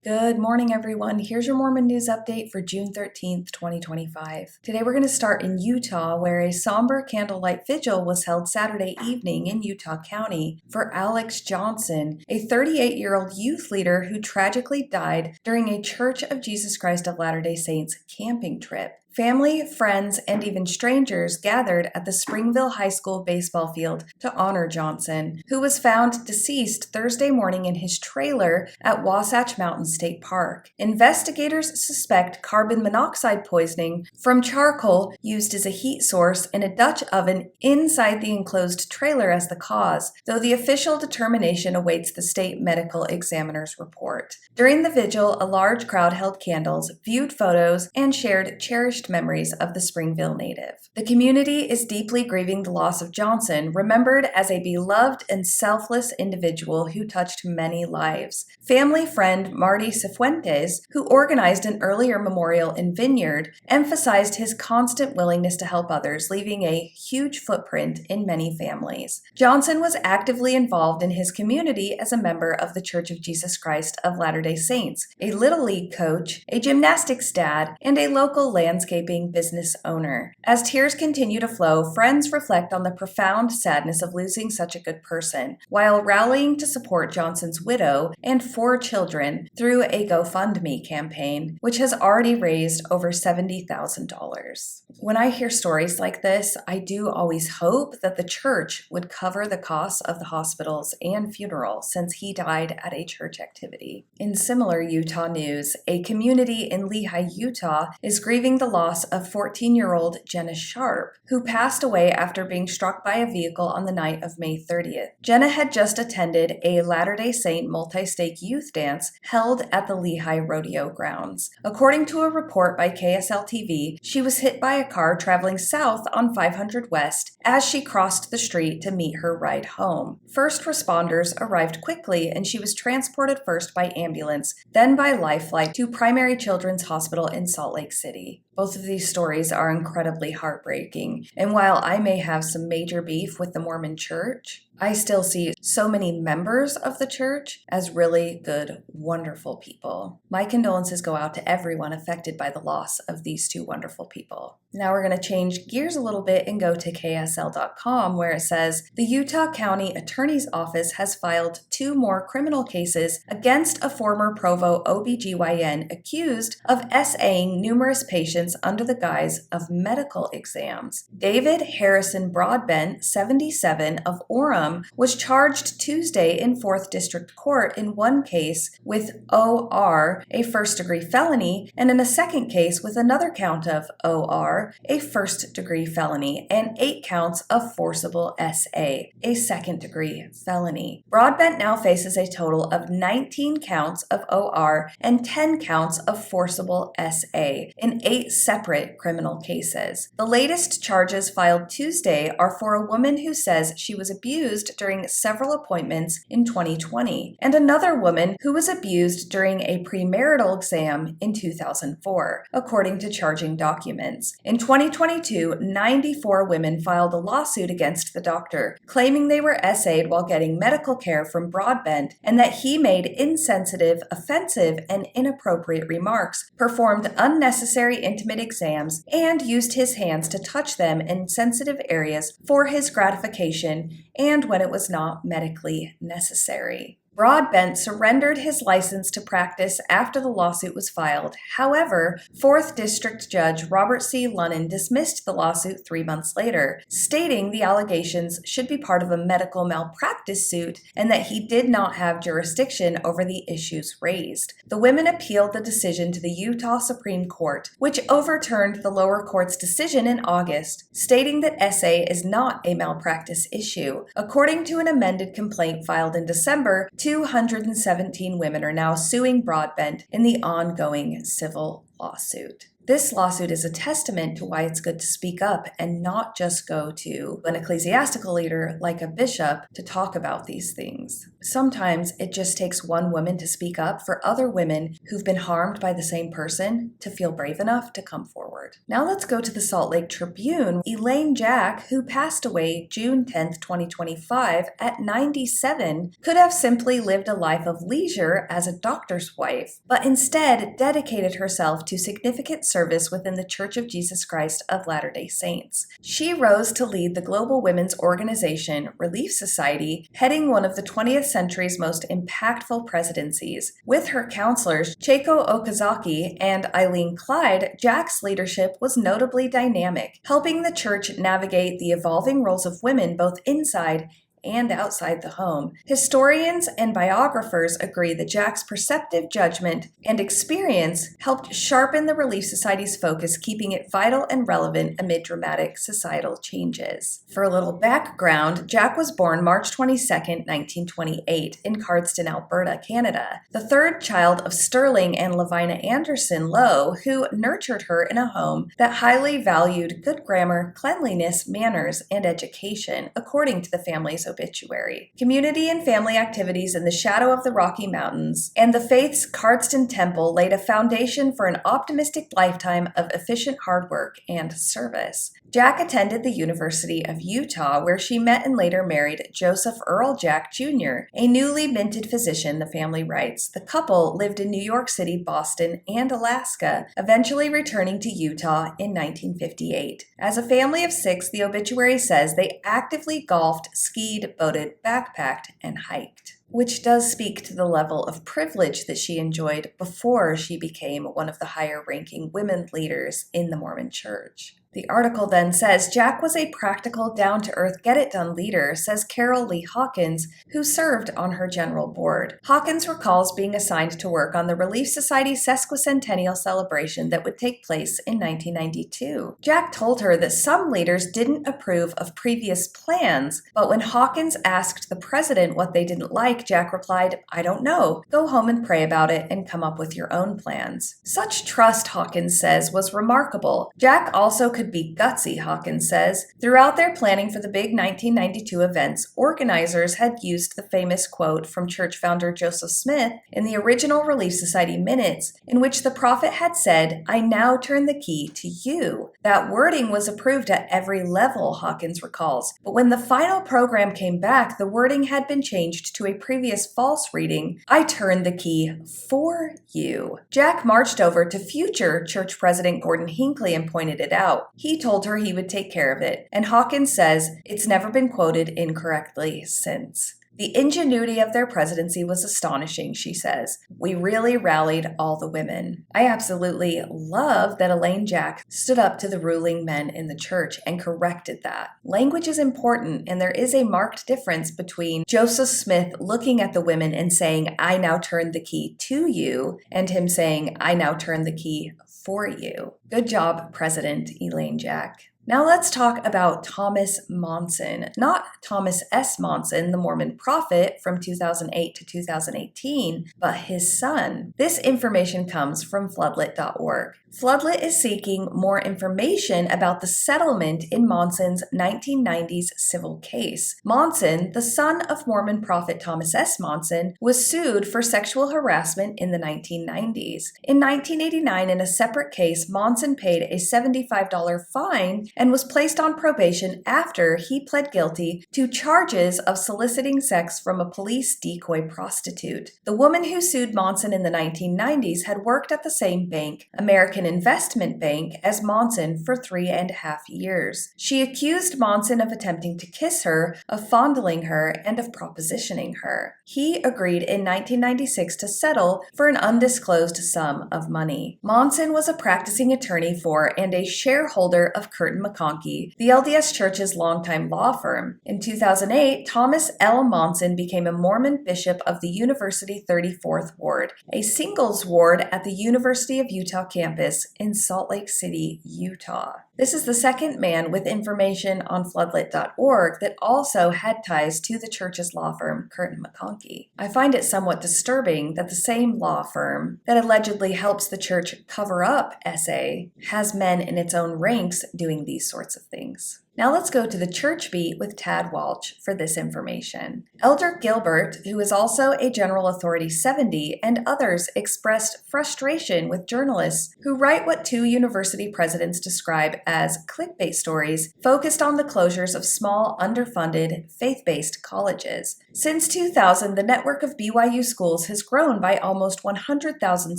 Good morning, everyone. Here's your Mormon news update for June 13th, 2025. Today we're going to start in Utah, where a somber candlelight vigil was held Saturday evening in Utah County for Alex Johnson, a 38-year-old youth leader who tragically died during a Church of Jesus Christ of Latter-day Saints camping trip. Family, friends, and even strangers gathered at the Springville High School baseball field to honor Johnson, who was found deceased Thursday morning in his trailer at Wasatch Mountain State Park. Investigators suspect carbon monoxide poisoning from charcoal used as a heat source in a Dutch oven inside the enclosed trailer as the cause, though the official determination awaits the state medical examiner's report. During the vigil, a large crowd held candles, viewed photos, and shared cherished memories of the Springville native. The community is deeply grieving the loss of Johnson, remembered as a beloved and selfless individual who touched many lives. Family friend Marty Cifuentes, who organized an earlier memorial in Vineyard, emphasized his constant willingness to help others, leaving a huge footprint in many families. Johnson was actively involved in his community as a member of the Church of Jesus Christ of Latter-day Saints, a Little League coach, a gymnastics dad, and a local landscaping business owner. As tears continue to flow, friends reflect on the profound sadness of losing such a good person, while rallying to support Johnson's widow and 4 children through a GoFundMe campaign, which has already raised over $70,000. When I hear stories like this, I do always hope that the church would cover the costs of the hospitals and funeral, since he died at a church activity. In similar Utah news, a community in Lehi, Utah is grieving the loss of 14-year-old Jenna Sharp, who passed away after being struck by a vehicle on the night of May 30th. Jenna had just attended a Latter-day Saint multi-stake youth dance held at the Lehi Rodeo grounds. According to a report by KSL-TV, she was hit by a car traveling south on 500 West as she crossed the street to meet her ride home. First responders arrived quickly, and she was transported first by ambulance, then by life flight to Primary Children's Hospital in Salt Lake City. Both of these stories are incredibly heartbreaking, and while I may have some major beef with the Mormon Church, I still see so many members of the church as really good, wonderful people. My condolences go out to everyone affected by the loss of these 2 wonderful people. Now we're going to change gears a little bit and go to KSL.com, where it says, the Utah County Attorney's Office has filed 2 more criminal cases against a former Provo OBGYN accused of SAing numerous patients under the guise of medical exams. David Harrison Broadbent, 77, of Orem, was charged Tuesday in 4th District Court in one case with OR, a first-degree felony, and in a second case with another count of OR, a first-degree felony, and 8 counts of forcible SA, a second-degree felony. Broadbent now faces a total of 19 counts of OR and 10 counts of forcible SA in 8 separate criminal cases. The latest charges filed Tuesday are for a woman who says she was abused during several appointments in 2020, and another woman who was abused during a premarital exam in 2004, according to charging documents. In 2022, 94 women filed a lawsuit against the doctor, claiming they were SA'd while getting medical care from Broadbent and that he made insensitive, offensive, and inappropriate remarks, performed unnecessary intimate exams, and used his hands to touch them in sensitive areas for his gratification and when it was not medically necessary. Broadbent surrendered his license to practice after the lawsuit was filed. However, 4th District Judge Robert C. Lunnan dismissed the lawsuit 3 months later, stating the allegations should be part of a medical malpractice suit and that he did not have jurisdiction over the issues raised. The women appealed the decision to the Utah Supreme Court, which overturned the lower court's decision in August, stating that SA is not a malpractice issue. According to an amended complaint filed in December, 217 women are now suing Broadbent in the ongoing civil lawsuit. This lawsuit is a testament to why it's good to speak up and not just go to an ecclesiastical leader like a bishop to talk about these things. Sometimes it just takes one woman to speak up for other women who've been harmed by the same person to feel brave enough to come forward. board. Now let's go to the Salt Lake Tribune. Elaine Jack, who passed away June 10th, 2025 at 97, could have simply lived a life of leisure as a doctor's wife, but instead dedicated herself to significant service within the Church of Jesus Christ of Latter-day Saints. She rose to lead the global women's organization, Relief Society, heading one of the 20th century's most impactful presidencies. With her counselors, Cheiko Okazaki and Eileen Clyde, Jack's leadership was notably dynamic, helping the church navigate the evolving roles of women both inside and outside the home. Historians and biographers agree that Jack's perceptive judgment and experience helped sharpen the Relief Society's focus, keeping it vital and relevant amid dramatic societal changes. For a little background, Jack was born March 22, 1928, in Cardston, Alberta, Canada, the third child of Sterling and Lavina Anderson Lowe, who nurtured her in a home that highly valued good grammar, cleanliness, manners, and education, according to the family's obituary. Community and family activities in the shadow of the Rocky Mountains and the faith's Cardston Temple laid a foundation for an optimistic lifetime of efficient hard work and service. Jack attended the University of Utah, where she met and later married Joseph Earl Jack Jr., a newly minted physician, the family writes. The couple lived in New York City, Boston, and Alaska, eventually returning to Utah in 1958. As a family of 6, the obituary says they actively golfed, skied, boated, backpacked, and hiked, which does speak to the level of privilege that she enjoyed before she became one of the higher-ranking women leaders in the Mormon Church. The article then says Jack was a practical, down-to-earth, get-it-done leader, says Carol Lee Hawkins, who served on her general board. Hawkins recalls being assigned to work on the Relief Society's sesquicentennial celebration that would take place in 1992. Jack told her that some leaders didn't approve of previous plans, but when Hawkins asked the president what they didn't like, Jack replied, "I don't know. Go home and pray about it and come up with your own plans." Such trust, Hawkins says, was remarkable. Jack also could be gutsy, Hawkins says. Throughout their planning for the big 1992 events, organizers had used the famous quote from church founder Joseph Smith in the original Relief Society minutes, in which the prophet had said, "I now turn the key to you." That wording was approved at every level, Hawkins recalls, but when the final program came back, the wording had been changed to a previous false reading, "I turn the key for you." Jack marched over to future church president Gordon Hinckley and pointed it out. He told her he would take care of it, and Hawkins says it's never been quoted incorrectly since. The ingenuity of their presidency was astonishing, she says. We really rallied all the women. I absolutely love that Elaine Jack stood up to the ruling men in the church and corrected that. Language is important, and there is a marked difference between Joseph Smith looking at the women and saying, "I now turn the key to you," and him saying, "I now turn the key for you." Good job, President Elaine Jack. Now let's talk about Thomas Monson, not Thomas S. Monson, the Mormon prophet from 2008 to 2018, but his son. This information comes from floodlit.org. Floodlit is seeking more information about the settlement in Monson's 1990s civil case. Monson, the son of Mormon prophet Thomas S. Monson, was sued for sexual harassment in the 1990s. In 1989, in a separate case, Monson paid a $75 fine and was placed on probation after he pled guilty to charges of soliciting sex from a police decoy prostitute. The woman who sued Monson in the 1990s had worked at the same bank, American Investment Bank, as Monson for 3.5 years. She accused Monson of attempting to kiss her, of fondling her, and of propositioning her. He agreed in 1996 to settle for an undisclosed sum of money. Monson was a practicing attorney for and a shareholder of Curtin McConkie, the LDS Church's longtime law firm. In 2008, Thomas L. Monson became a Mormon bishop of the University 34th Ward, a singles ward at the University of Utah campus in Salt Lake City, Utah. This is the second man with information on floodlit.org that also had ties to the church's law firm, Curtin McConkie. I find it somewhat disturbing that the same law firm that allegedly helps the church cover up SA has men in its own ranks doing these sorts of things. Now let's go to the Church Beat with Tad Walsh for this information. Elder Gilbert, who is also a General Authority 70, and others expressed frustration with journalists who write what two university presidents describe as clickbait stories focused on the closures of small, underfunded, faith-based colleges. Since 2000, the network of BYU schools has grown by almost 100,000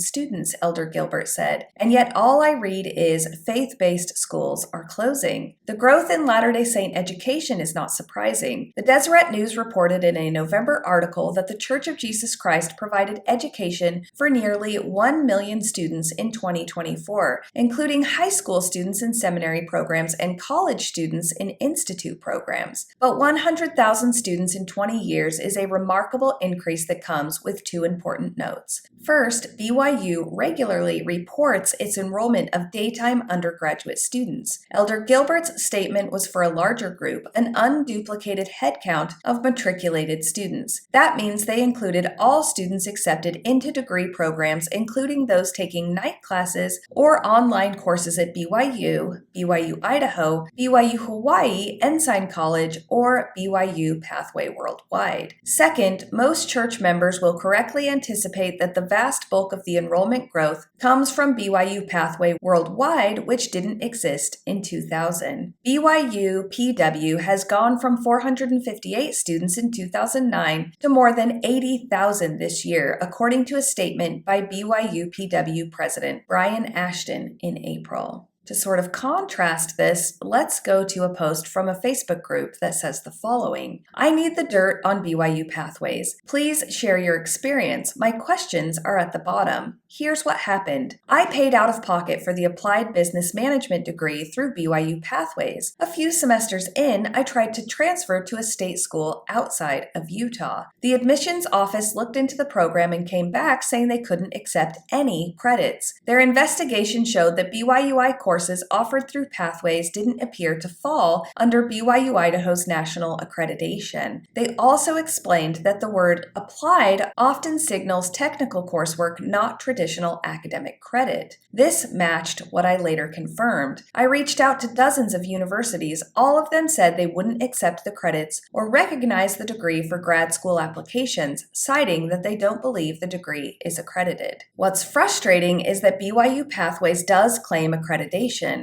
students, Elder Gilbert said, and yet all I read is faith-based schools are closing. The growth in Latter-day Saint education is not surprising. The Deseret News reported in a November article that the Church of Jesus Christ provided education for nearly 1 million students in 2024, including high school students in seminary programs and college students in institute programs. But 100,000 students in 20 years is a remarkable increase that comes with two important notes. First, BYU regularly reports its enrollment of daytime undergraduate students. Elder Gilbert's statement was for a larger group, an unduplicated headcount of matriculated students. That means they included all students accepted into degree programs, including those taking night classes or online courses at BYU, BYU Idaho, BYU Hawaii, Ensign College, or BYU Pathway Worldwide. Second, most church members will correctly anticipate that the vast bulk of the enrollment growth comes from BYU Pathway Worldwide, which didn't exist in 2000. BYU PW has gone from 458 students in 2009 to more than 80,000 this year, according to a statement by BYU PW President Brian Ashton in April. To sort of contrast this, let's go to a post from a Facebook group that says the following. I need the dirt on BYU Pathways. Please share your experience. My questions are at the bottom. Here's what happened. I paid out of pocket for the Applied Business Management degree through BYU Pathways. A few semesters in, I tried to transfer to a state school outside of Utah. The admissions office looked into the program and came back saying they couldn't accept any credits. Their investigation showed that BYUI courses offered through Pathways didn't appear to fall under BYU Idaho's national accreditation. They also explained that the word applied often signals technical coursework, not traditional academic credit. This matched what I later confirmed. I reached out to dozens of universities. All of them said they wouldn't accept the credits or recognize the degree for grad school applications, citing that they don't believe the degree is accredited. What's frustrating is that BYU Pathways does claim accreditation,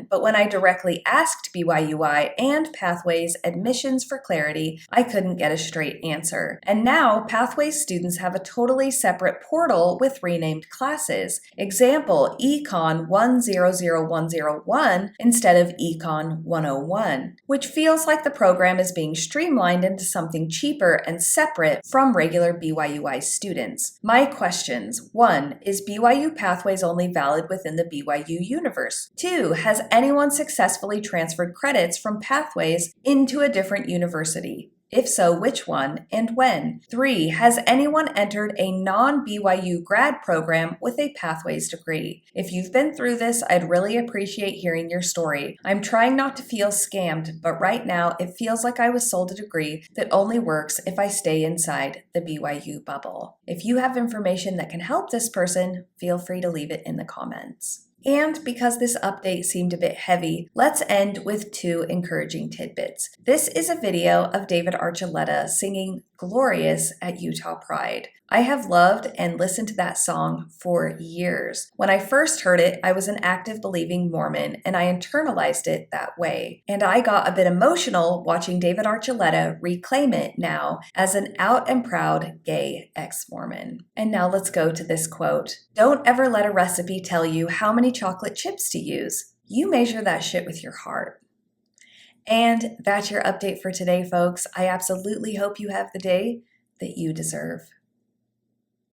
but when I directly asked BYUI and Pathways admissions for clarity, I couldn't get a straight answer. And now Pathways students have a totally separate portal with renamed classes. Example, Econ 100101 instead of Econ 101, which feels like the program is being streamlined into something cheaper and separate from regular BYUI students. My questions: 1. Is BYU Pathways only valid within the BYU universe? 2. Has anyone successfully transferred credits from Pathways into a different university? If so, which one and when? 3. Has anyone entered a non-BYU grad program with a Pathways degree? If you've been through this, I'd really appreciate hearing your story. I'm trying not to feel scammed, but right now it feels like I was sold a degree that only works if I stay inside the BYU bubble. If you have information that can help this person, feel free to leave it in the comments. And because this update seemed a bit heavy, let's end with two encouraging tidbits. This is a video of David Archuleta singing Glorious at Utah Pride. I have loved and listened to that song for years. When I first heard it, I was an active believing Mormon, and I internalized it that way. And I got a bit emotional watching David Archuleta reclaim it now as an out and proud gay ex-Mormon. And now let's go to this quote. Don't ever let a recipe tell you how many chocolate chips to use. You measure that shit with your heart. And that's your update for today, folks. I absolutely hope you have the day that you deserve.